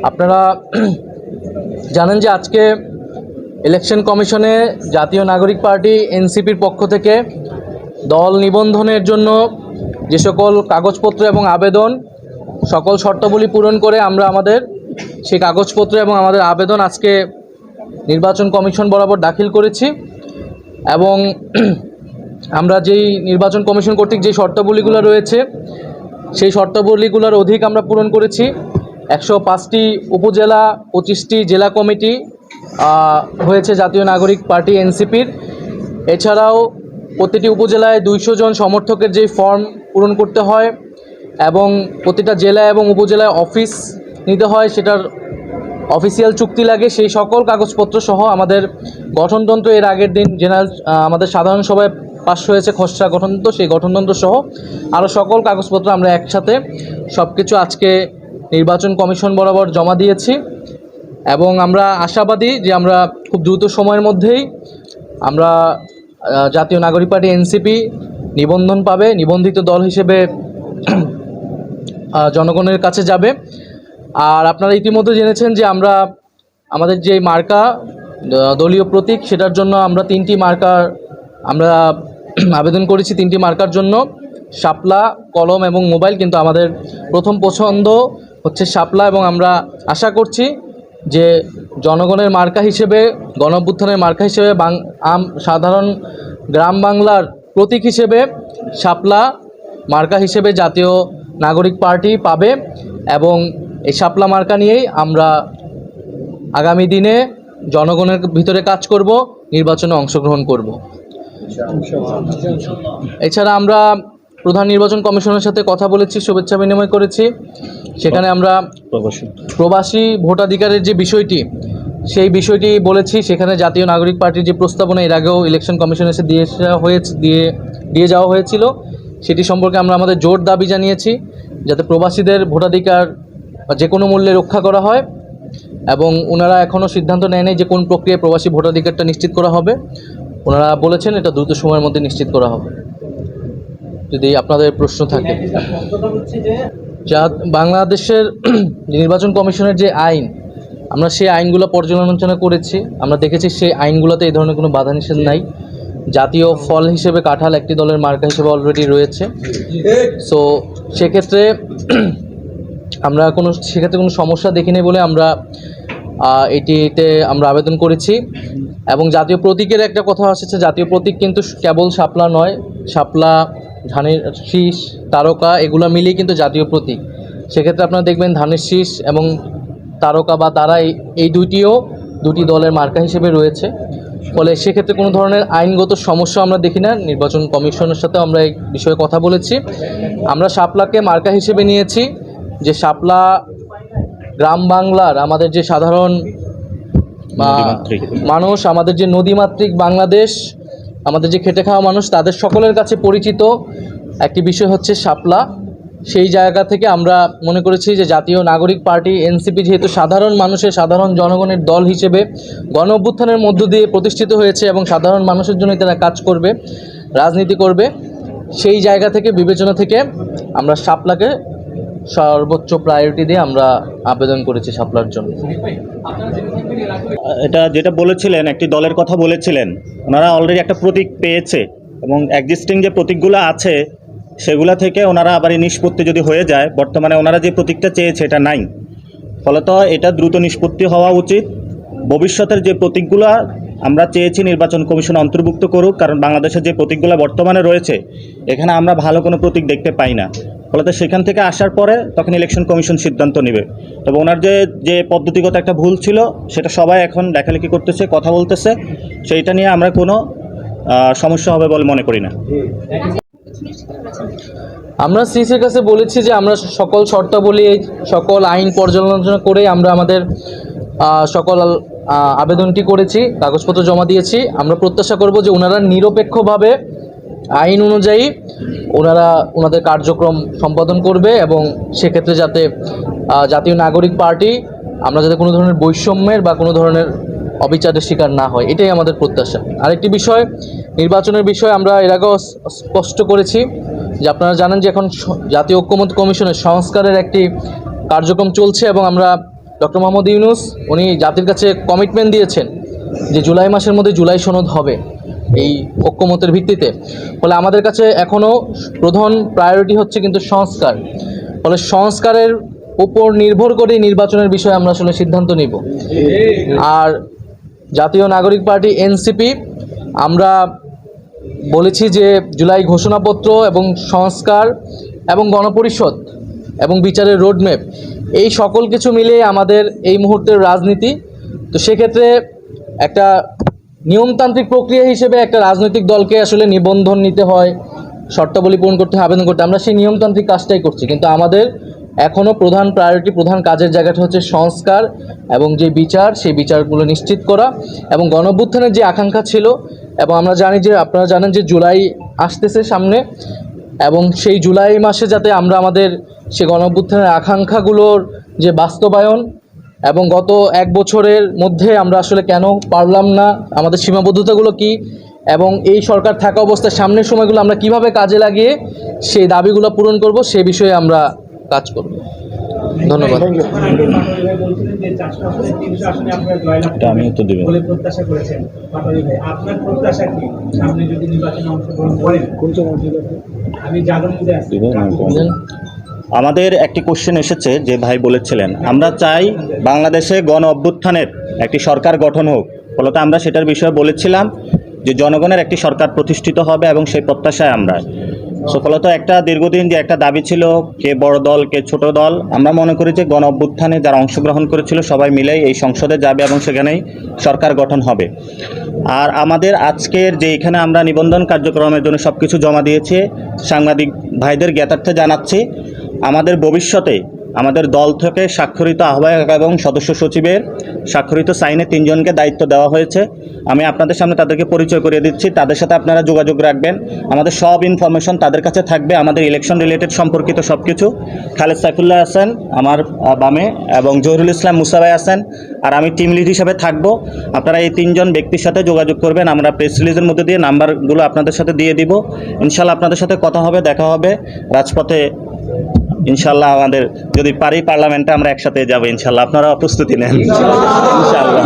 আপনারা জানেন যে আজকে ইলেকশন কমিশনে জাতীয় নাগরিক পার্টি এনসিপির পক্ষ থেকে দল নিবন্ধনের জন্য যে সকল কাগজপত্র এবং আবেদন সকল শর্তাবলী পূরণ করে আমরা আমাদের সেই কাগজপত্র এবং আমাদের আবেদন আজকে নির্বাচন কমিশন বরাবর দাখিল করেছি এবং আমরা যেই নির্বাচন কমিশন কর্তৃক যে শর্তাবলীগুলো রয়েছে সেই শর্তাবলীগুলোর অধিক আমরা পূরণ করেছি। 105টি উপজেলা 25টি জেলা কমিটি হয়েছে জাতীয় নাগরিক পার্টি এনসিপির। এছাড়াও প্রতিটি উপজেলায় 200 জন সমর্থকের যে ফর্ম পূরণ করতে হয় এবং প্রতিটা জেলা এবং উপজেলায় অফিস নিতে হয়, সেটার অফিসিয়াল চুক্তি লাগে, সেই সকল কাগজপত্র সহ আমাদের গঠনতন্ত্র এর আগের দিন জেনারেল আমাদের সাধারণ সভায় পাশ হয়েছে খসড়া গঠনতন্ত্র, সেই গঠনতন্ত্র সহ আরও সকল কাগজপত্র আমরা একসাথে সব কিছু আজকে নির্বাচন কমিশন বরাবর জমা দিয়েছি এবং আমরা আশাবাদী যে আমরা খুব দ্রুত সময়ের মধ্যেই আমরা জাতীয় নাগরিক পার্টি এনসিপি নিবন্ধন পাবে, নিবন্ধিত দল হিসেবে জনগণের কাছে যাবে। আর আপনারা ইতিমধ্যে জেনেছেন যে আমরা আমাদের যে মার্কা দলীয় প্রতীক সেটার জন্য আমরা 3টি মার্কার আমরা আবেদন করেছি। 3টি মার্কার জন্য শাপলা, কলম এবং মোবাইল, কিন্তু আমাদের প্রথম পছন্দ হচ্ছে শাপলা এবং আমরা আশা করছি যে জনগণের মার্কা হিসেবে, গণ অভ্যুত্থানের মার্কা হিসেবে, সাধারণ গ্রাম বাংলার প্রতীক হিসেবে শাপলা মার্কা হিসেবে জাতীয় নাগরিক পার্টি পাবে এবং এই শাপলা মার্কা নিয়েই আমরা আগামী দিনে জনগণের ভিতরে কাজ করব, নির্বাচনে অংশগ্রহণ করব। এছাড়া আমরা প্রধান নির্বাচন কমিশনের সাথে কথা বলেছি, শুভেচ্ছা বিনিময় করেছি। সেখানে আমরা প্রবাসী ভোটাধিকারের যে বিষয়টি, সেই বিষয়টি বলেছি। সেখানে জাতীয় নাগরিক পার্টির যে প্রস্তাবনা এর আগেও ইলেকশন কমিশন এসে দিয়ে যাওয়া হয়েছিল, সেটি সম্পর্কে আমরা আমাদের জোর দাবি জানিয়েছি যাতে প্রবাসীদের ভোটাধিকার যে কোনো মূল্যে রক্ষা করা হয় এবং ওনারা এখনও সিদ্ধান্ত নেয়নি যে কোন প্রক্রিয়ায় প্রবাসী ভোটাধিকারটা নিশ্চিত করা হবে। ওনারা বলেছেন এটা দ্রুত সময়ের মধ্যে নিশ্চিত করা হবে। যদি আপনাদের প্রশ্ন থাকে, বাংলাদেশের নির্বাচন কমিশনের যে আইন, আমরা সেই আইনগুলো পর্যালোচনা করেছি। আমরা দেখেছি সেই আইনগুলোতে এই ধরনের কোনো বাধা নিষেধ নাই। জাতীয় ফল হিসেবে কাঁঠাল একটি দলের মার্কা হিসেবে অলরেডি রয়েছে। সো সেক্ষেত্রে আমরা কোনো সমস্যা দেখিনি বলে আমরা এটিতে আমরা আবেদন করেছি। এবং জাতীয় প্রতীকের একটা কথা এসেছে, জাতীয় প্রতীক কিন্তু কেবল শাপলা নয়, শাপলা, ধানের শীষ, তারকা এগুলো মিলিয়ে কিন্তু জাতীয় প্রতীক। সেক্ষেত্রে আপনারা দেখবেন ধানের শীষ এবং তারকা বা তারা এই দুটি দলের মার্কা হিসেবে রয়েছে। ফলে সেক্ষেত্রে কোনো ধরনের আইনগত সমস্যা আমরা দেখি না। নির্বাচন কমিশনের সাথে আমরা এই বিষয়ে কথা বলেছি। আমরা শাপলাকে মার্কা হিসেবে নিয়েছি, যে শাপলা গ্রাম বাংলার আমাদের যে সাধারণ মানুষ, আমাদের যে নদীমাতৃক বাংলাদেশ, আমাদের যে খেটে খাওয়া মানুষ, তাদের সকলের কাছে পরিচিত একটি বিষয় হচ্ছে শাপলা। সেই জায়গা থেকে আমরা মনে করেছি যে জাতীয় নাগরিক পার্টি এনসিপি যেহেতু সাধারণ মানুষের, সাধারণ জনগণের দল হিসেবে গণ অভ্যুত্থানের মধ্য দিয়ে প্রতিষ্ঠিত হয়েছে এবং সাধারণ মানুষের জন্য তারা কাজ করবে, রাজনীতি করবে, সেই জায়গা থেকে বিবেচনা থেকে আমরা শাপলাকে সর্বোচ্চ প্রায়োরিটি দিয়ে আমরা আবেদন করেছি শাপলার জন্য। এটা যেটা বলেছিলেন, একটি দলের কথা বলেছিলেন, ওনারা অলরেডি একটা প্রতীক পেয়েছে এবং এক্সিস্টিং যে প্রতীকগুলো আছে সেগুলো থেকে ওনারা আবার এই নিষ্পত্তি যদি হয়ে যায়, বর্তমানে ওনারা যে প্রতীকটা চেয়েছে এটা নাই, ফলত এটা দ্রুত নিষ্পত্তি হওয়া উচিত। ভবিষ্যতের যে প্রতীকগুলো আমরা চেয়েছি নির্বাচন কমিশন অন্তর্ভুক্ত করুক, কারণ বাংলাদেশের যে প্রতীকগুলো বর্তমানে রয়েছে এখানে আমরা ভালো কোনো প্রতীক দেখতে পাই না। ফলত সেখান থেকে আসার পরে তখন ইলেকশন কমিশন সিদ্ধান্ত নেবে। তবে ওনার যে পদ্ধতিগত একটা ভুল ছিল সেটা সবাই এখন লেখালেখি করতেছে, কথা বলতেছে, সেইটা নিয়ে আমরা কোনো সমস্যা হবে বলে মনে করি না। আমরা সিসির কাছে বলেছি যে আমরা সকল শর্তাবলী, সকল আইন পর্যালোচনা করে আমরা আমাদের সকল আবেদনটি করেছি, কাগজপত্র জমা দিয়েছি। আমরা প্রত্যাশা করব যে ওনারা নিরপেক্ষভাবে আইন অনুযায়ী ওনাদের কার্যক্রম সম্পাদন করবে এবং সেক্ষেত্রে যাতে জাতীয় নাগরিক পার্টি আমরা যাতে কোনো ধরনের বৈষম্যের বা কোনো ধরনের অবিচারের শিকার না হয়, এটাই আমাদের প্রত্যাশা। আরেকটি বিষয়, নির্বাচনের বিষয়ে আমরা এর আগেও স্পষ্ট করেছি যে আপনারা জানেন যে এখন জাতীয় ঐক্যমত্য কমিশনের সংস্কারের একটি কার্যক্রম চলছে এবং আমরা ডক্টর মোহাম্মদ ইউনূস উনি জাতির কাছে কমিটমেন্ট দিয়েছেন যে জুলাই মাসের মধ্যে জুলাই সনদ হবে এই ঐক্যমতের ভিত্তিতে। ফলে আমাদের কাছে এখনও প্রধান প্রায়োরিটি হচ্ছে কিন্তু সংস্কার। ফলে সংস্কারের উপর নির্ভর করে নির্বাচনের বিষয়ে আমরা আসলে সিদ্ধান্ত নিব। আর জাতীয় নাগরিক পার্টি এনসিপি আমরা বলেছি যে জুলাই ঘোষণাপত্র এবং সংস্কার এবং গণপরিষদ এবং বিচারের রোডম্যাপ এই সকল কিছু মিলে আমাদের এই মুহূর্তের রাজনীতি। তো সেক্ষেত্রে একটা নিয়মতান্ত্রিক প্রক্রিয়া হিসেবে একটা রাজনৈতিক দলকে আসলে নিবন্ধন নিতে হয়, শর্তাবলী পূরণ করতে হয়, আবেদন করতে, আমরা সেই নিয়মতান্ত্রিক কাজটাই করছি। কিন্তু আমাদের এখনও প্রধান প্রায়োরিটি, প্রধান কাজের জায়গাটা হচ্ছে সংস্কার এবং যে বিচার, সেই বিচারগুলো নিশ্চিত করা এবং গণঅভ্যুত্থানের যে আকাঙ্ক্ষা ছিল, এবং আমরা জানি যে আপনারা জানেন যে জুলাই আসতেছে সামনে, এবং সেই জুলাই মাসে যাতে আমরা আমাদের সে গণঅভ্যুত্থানের আকাঙ্ক্ষাগুলোর যে বাস্তবায়ন এবং গত এক বছরের মধ্যে আমরা আসলে কেন পারলাম না, আমাদের সীমাবদ্ধতাগুলো কি, এবং এই সরকার থাকা অবস্থায় সামনের সময়গুলো আমরা কিভাবে কাজে লাগিয়ে সেই দাবিগুলো পূরণ করব, সে বিষয়ে আমরা কাজ করব। ধন্যবাদ। এটা আমি উত্তর দেব। আমাদের একটি কোশ্চেন এসেছে যে ভাই বলেছিলেন আমরা চাই বাংলাদেশে গণ অভ্যুত্থানের একটি সরকার গঠন হোক। ফলত আমরা সেটার বিষয়ে বলেছিলাম যে জনগণের একটি সরকার প্রতিষ্ঠিত হবে এবং সেই প্রত্যাশায় আমরা ফলত একটা দীর্ঘদিন যে একটা দাবি ছিল, কে বড় দল কে ছোট দল, আমরা মনে করি যে গণ অভ্যুত্থানে যারা অংশগ্রহণ করেছিল সবাই মিলেই এই সংসদে যাবে এবং সেখানেই সরকার গঠন হবে। আর আমাদের আজকের যে এখানে আমরা নিবন্ধন কার্যক্রমের জন্য সব কিছু জমা দিয়েছি, সাংবাদিক ভাইদের জ্ঞাতার্থে জানাচ্ছি আমাদের ভবিষ্যতে আমাদের দল থেকে স্বাক্ষরিত আহ্বায়ক এবং সদস্য সচিবের স্বাক্ষরিত সাইনে 3 জনকে দায়িত্ব দেওয়া হয়েছে। আমি আপনাদের সামনে তাদেরকে পরিচয় করিয়ে দিচ্ছি, তাদের সাথে আপনারা যোগাযোগ রাখবেন, আমাদের সব ইনফরমেশন তাদের কাছে থাকবে, আমাদের ইলেকশন রিলেটেড সম্পর্কিত সব কিছু। খালেদ সাইফুল্লাহ আছেন আমার বামে এবং জহিরুল ইসলাম মুসা ভাই আছেন, আর আমি টিম লিড হিসাবে থাকব। আপনারা এই 3 জন ব্যক্তির সাথে যোগাযোগ করবেন, আমরা প্রেস রিলিজের মধ্যে দিয়ে নাম্বারগুলো আপনাদের সাথে দিয়ে দিব। ইনশাল্লাহ আপনাদের সাথে কথা হবে, দেখা হবে রাজপথে। ইনশাল্লাহ আমাদের যদি পারি পার্লামেন্টে আমরা একসাথে যাব ইনশাল্লাহ, আপনারা প্রস্তুতি নেন ইনশাল্লাহ।